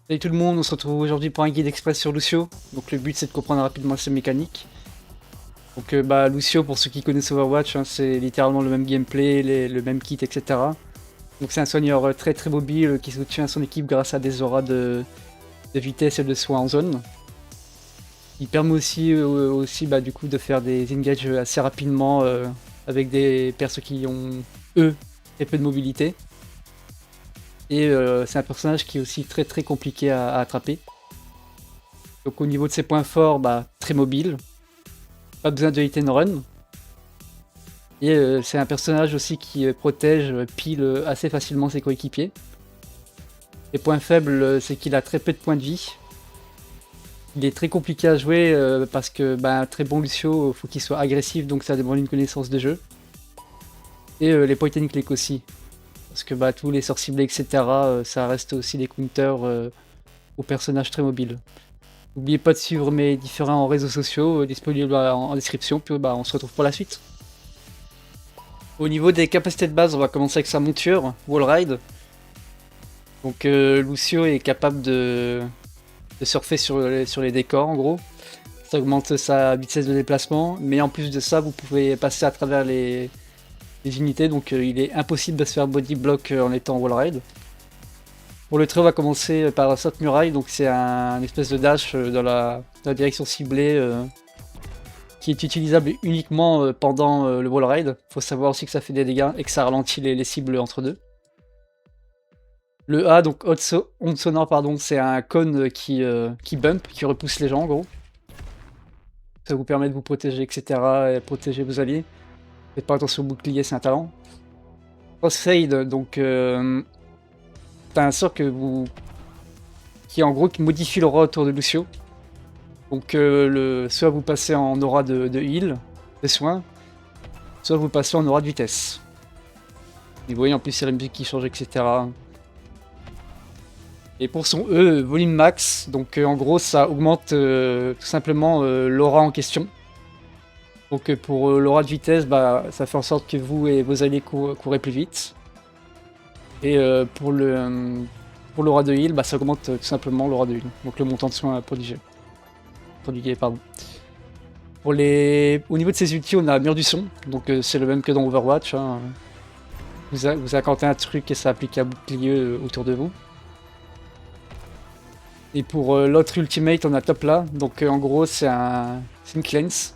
Salut tout le monde, on se retrouve aujourd'hui pour un guide express sur Lucio. Donc le but c'est de comprendre rapidement ses mécaniques. Donc Lucio, pour ceux qui connaissent Overwatch, hein, c'est littéralement le même gameplay, le même kit, etc. Donc c'est un soigneur très très mobile qui soutient son équipe grâce à des auras de vitesse et de soin en zone. Il permet aussi du coup de faire des engages assez rapidement avec des persos qui ont, eux, très peu de mobilité. Et c'est un personnage qui est aussi très très compliqué à attraper. Donc au niveau de ses points forts, très mobile, pas besoin de hit and run. Et c'est un personnage aussi qui protège, pile assez facilement ses coéquipiers. Les points faibles, c'est qu'il a très peu de points de vie. Il est très compliqué à jouer parce que un très bon Lucio, faut qu'il soit agressif, donc ça demande une connaissance de jeu. Et les point and click aussi. Parce que tous les sorts ciblés, etc., ça reste aussi des counters aux personnages très mobiles. N'oubliez pas de suivre mes différents réseaux sociaux disponibles en description, puis on se retrouve pour la suite. Au niveau des capacités de base, on va commencer avec sa monture, Wallride. Donc Lucio est capable de surfer sur les décors en gros. Ça augmente sa vitesse de déplacement, mais en plus de ça, vous pouvez passer à travers les unités, donc il est impossible de se faire body block en étant Wallride. Pour le trait, on va commencer par Saute Muraille, donc c'est un espèce de dash dans la direction ciblée qui est utilisable uniquement pendant le wall ride. Faut savoir aussi que ça fait des dégâts et que ça ralentit les cibles entre deux. Le A, donc onde sonore, pardon, c'est un cône qui bump, qui repousse les gens en gros. Ça vous permet de vous protéger, etc. et protéger vos alliés. Faites pas attention au bouclier, c'est un talent. Crossfade, donc c'est un sort qui en gros qui modifie l'aura autour de Lucio. Donc soit vous passez en aura de heal, de soins, soit vous passez en aura de vitesse. Et vous voyez en plus c'est la musique qui change, etc. Et pour son E, volume max, donc en gros ça augmente tout simplement l'aura en question. Donc pour l'aura de vitesse, ça fait en sorte que vous et vos alliés courez plus vite. Et pour l'aura de heal, ça augmente tout simplement l'aura de heal, donc le montant de soins prodigué. Pardon. Au niveau de ses ultis, on a Mur du Son, donc c'est le même que dans Overwatch. Hein. Vous accantez un truc et ça applique un bouclier autour de vous. Et pour l'autre ultimate, on a Top là, donc en gros c'est une cleanse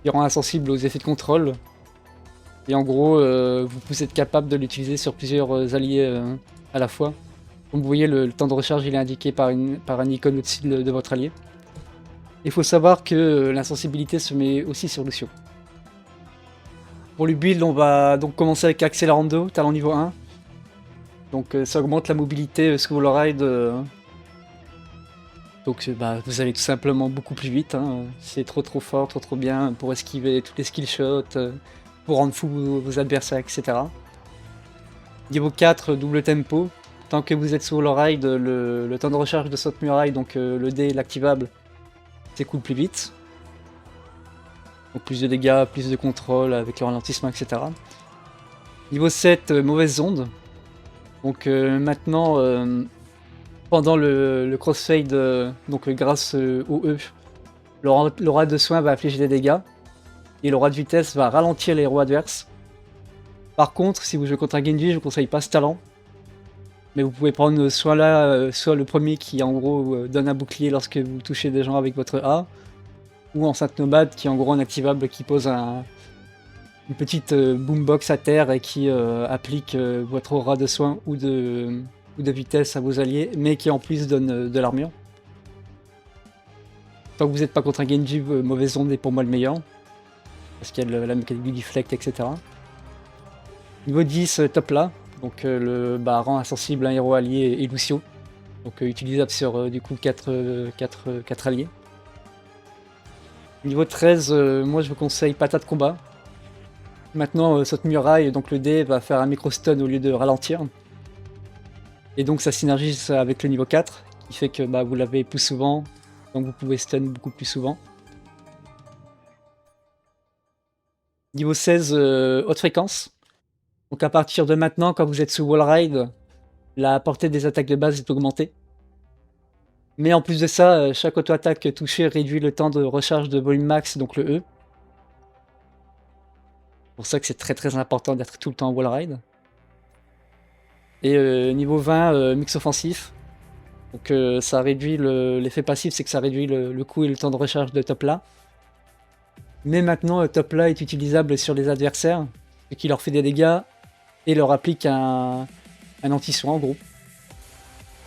qui rend insensible aux effets de contrôle. Et en gros, vous êtes capable de l'utiliser sur plusieurs alliés à la fois. Comme vous voyez, le temps de recharge il est indiqué par un icône au-dessus de votre allié. Il faut savoir que l'insensibilité se met aussi sur Lucio. Pour le build, on va donc commencer avec Accélérando, talent niveau 1. Donc ça augmente la mobilité sous Wallride. Donc vous allez tout simplement beaucoup plus vite. Hein. C'est trop fort, trop bien pour esquiver toutes les skill shots, pour rendre fou vos adversaires, etc. Niveau 4, double tempo. Tant que vous êtes sous Wallride, le temps de recharge de Saute Muraille, donc le D l'activable, s'écoule plus vite. Donc plus de dégâts, plus de contrôle avec le ralentissement, etc. Niveau 7, mauvaise onde. Donc maintenant, pendant le crossfade, donc grâce au E, l'aura de soin va infliger des dégâts. Et l'aura de vitesse va ralentir les héros adverses. Par contre, si vous jouez contre un Genji, je vous conseille pas ce talent. Mais vous pouvez prendre soit là, soit le premier qui en gros donne un bouclier lorsque vous touchez des gens avec votre A. Ou en Sainte Nomade qui est en gros un activable qui pose une petite boombox à terre et qui applique votre aura de soin ou de vitesse à vos alliés, mais qui en plus donne de l'armure. Tant que vous n'êtes pas contre un Genji, mauvaise onde est pour moi le meilleur. Parce qu'il y a la mécanique du deflect, etc. Niveau 10, top là. Donc le rend insensible un héros allié et Lucio. Donc utilisable sur du coup 4 alliés. Niveau 13, moi je vous conseille patate combat. Maintenant, Saute Muraille, donc le D va faire un micro-stun au lieu de ralentir. Et donc ça synergise avec le niveau 4, qui fait que vous l'avez plus souvent, donc vous pouvez stun beaucoup plus souvent. Niveau 16, haute fréquence. Donc à partir de maintenant, quand vous êtes sous Wallride, la portée des attaques de base est augmentée. Mais en plus de ça, chaque auto-attaque touchée réduit le temps de recharge de volume max, donc le E. C'est pour ça que c'est très important d'être tout le temps en wall ride. Et niveau 20, mix offensif. Donc ça réduit l'effet passif, c'est que ça réduit le coût et le temps de recharge de top là. Mais maintenant, top là est utilisable sur les adversaires, ce qui leur fait des dégâts et leur applique un anti-soin en gros.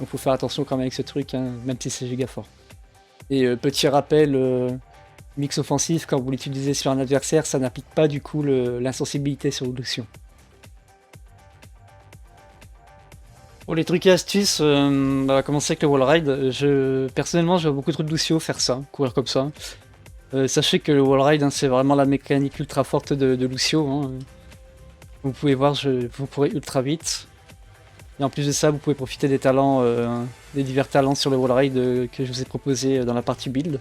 Donc faut faire attention quand même avec ce truc, hein, même si c'est giga fort. Et petit rappel, mix offensif, quand vous l'utilisez sur un adversaire, ça n'applique pas du coup l'insensibilité sur Lucio. Pour les trucs et astuces, on va commencer avec le wall ride. Personnellement, je vois beaucoup trop de Lucio faire ça, courir comme ça. Sachez que le wall ride, hein, c'est vraiment la mécanique ultra forte de Lucio. Hein. Vous pouvez voir, vous pourrez ultra vite. Et en plus de ça, vous pouvez profiter des talents, des divers talents sur le wall ride que je vous ai proposé dans la partie build.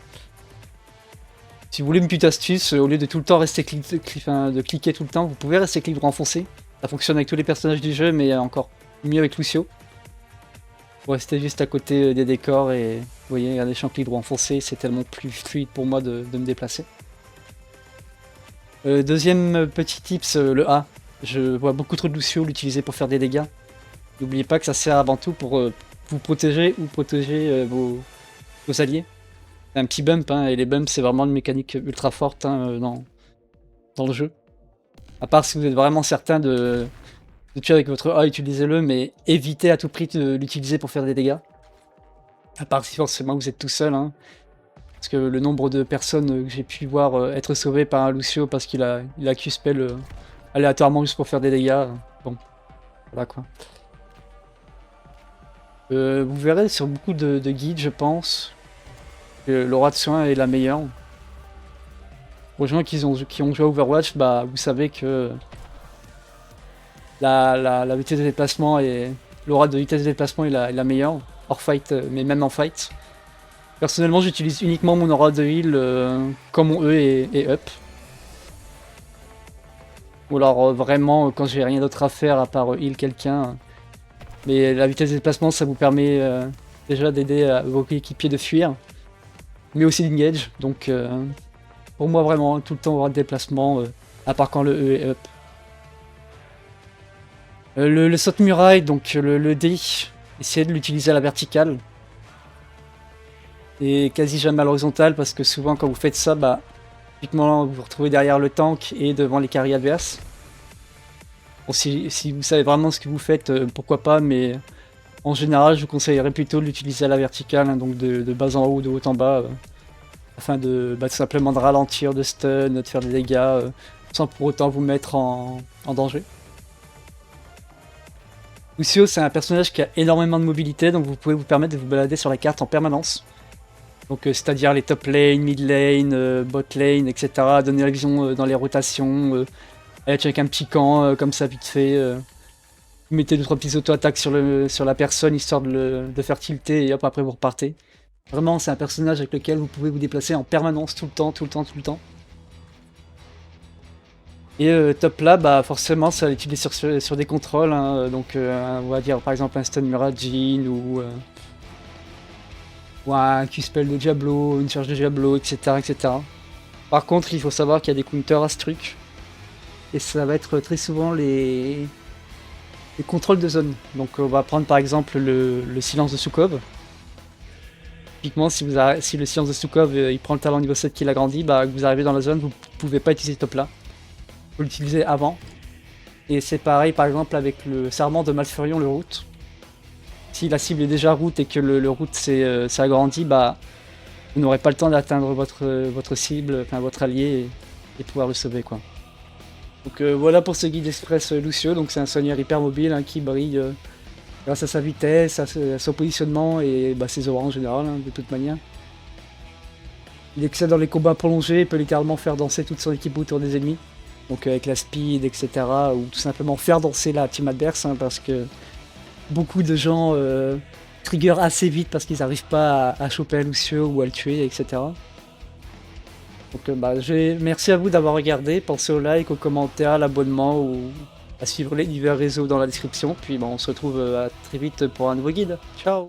Si vous voulez une petite astuce, au lieu de tout le temps rester de cliquer tout le temps, vous pouvez rester clic droit enfoncé. Ça fonctionne avec tous les personnages du jeu, mais encore mieux avec Lucio. Vous restez juste à côté des décors et vous voyez, regardez, je suis en clic droit enfoncé, c'est tellement plus fluide pour moi de me déplacer. Deuxième petit tips, le A. Je vois beaucoup trop de Lucio l'utiliser pour faire des dégâts. N'oubliez pas que ça sert avant tout pour vous protéger ou protéger vos alliés. C'est un petit bump, hein, et les bumps c'est vraiment une mécanique ultra forte hein, dans le jeu. À part si vous êtes vraiment certain de tuer avec votre A, utilisez-le, mais évitez à tout prix de l'utiliser pour faire des dégâts. À part si forcément vous êtes tout seul, hein. Parce que le nombre de personnes que j'ai pu voir être sauvées par un Lucio parce qu'il a Q-spell aléatoirement juste pour faire des dégâts, bon, voilà quoi. Vous verrez sur beaucoup de guides, je pense, que l'aura de soin est la meilleure. Pour les gens qui ont joué à Overwatch, bah, vous savez que la vitesse de déplacement et l'aura de vitesse de déplacement est la meilleure, hors fight, mais même en fight. Personnellement, j'utilise uniquement mon aura de heal quand mon E est up. Ou alors vraiment quand j'ai rien d'autre à faire à part heal quelqu'un. Mais la vitesse de déplacement, ça vous permet déjà d'aider vos coéquipiers de fuir, mais aussi d'engage. Donc pour moi vraiment tout le temps aura de déplacement, à part quand le E est up. Le saut de muraille, donc le D, essayez de l'utiliser à la verticale. Et quasi jamais à l'horizontale, parce que souvent quand vous faites ça, bah, typiquement vous vous retrouvez derrière le tank et devant les carries adverses. Bon, si vous savez vraiment ce que vous faites, pourquoi pas, mais en général je vous conseillerais plutôt de l'utiliser à la verticale, hein, donc de bas en haut ou de haut en bas, afin de tout simplement de ralentir, de stun, de faire des dégâts, sans pour autant vous mettre en danger. Lucio, c'est un personnage qui a énormément de mobilité, donc vous pouvez vous permettre de vous balader sur la carte en permanence. Donc c'est-à-dire les top lane, mid lane, bot lane, etc. Donner la vision dans les rotations, aller avec un petit camp comme ça vite fait. Vous mettez 2-3 petits auto-attaques sur la personne histoire de faire tilter et hop après vous repartez. Vraiment c'est un personnage avec lequel vous pouvez vous déplacer en permanence tout le temps. Et top là, bah forcément ça l'utilise sur des contrôles, hein, donc on va dire par exemple un stun Muradin ou un Q-spell de Diablo, une charge de Diablo, etc. Par contre, il faut savoir qu'il y a des counters à ce truc. Et ça va être très souvent les contrôles de zone. Donc on va prendre par exemple le silence de Soukov. Typiquement, si le silence de Soukov il prend le talent niveau 7 qu'il a grandi, bah vous arrivez dans la zone, vous pouvez pas utiliser top là. Vous l'utilisez avant. Et c'est pareil par exemple avec le serment de Malfurion, le route. Si la cible est déjà route et que le route s'est agrandi, bah vous n'aurez pas le temps d'atteindre votre cible, enfin votre allié et pouvoir le sauver quoi. Donc voilà pour ce guide express Lucio, donc c'est un soigneur hyper mobile hein, qui brille grâce à sa vitesse, à son positionnement et bah, ses auras en général hein, de toute manière. Il excelle dans les combats prolongés et peut littéralement faire danser toute son équipe autour des ennemis. Donc avec la speed, etc. Ou tout simplement faire danser la team adverse hein, parce que beaucoup de gens trigger assez vite parce qu'ils n'arrivent pas à choper un Lucio ou à le tuer, etc. Donc bah, merci à vous d'avoir regardé, pensez au like, aux commentaires, à l'abonnement ou à suivre les divers réseaux dans la description. Puis bah, on se retrouve très vite pour un nouveau guide. Ciao!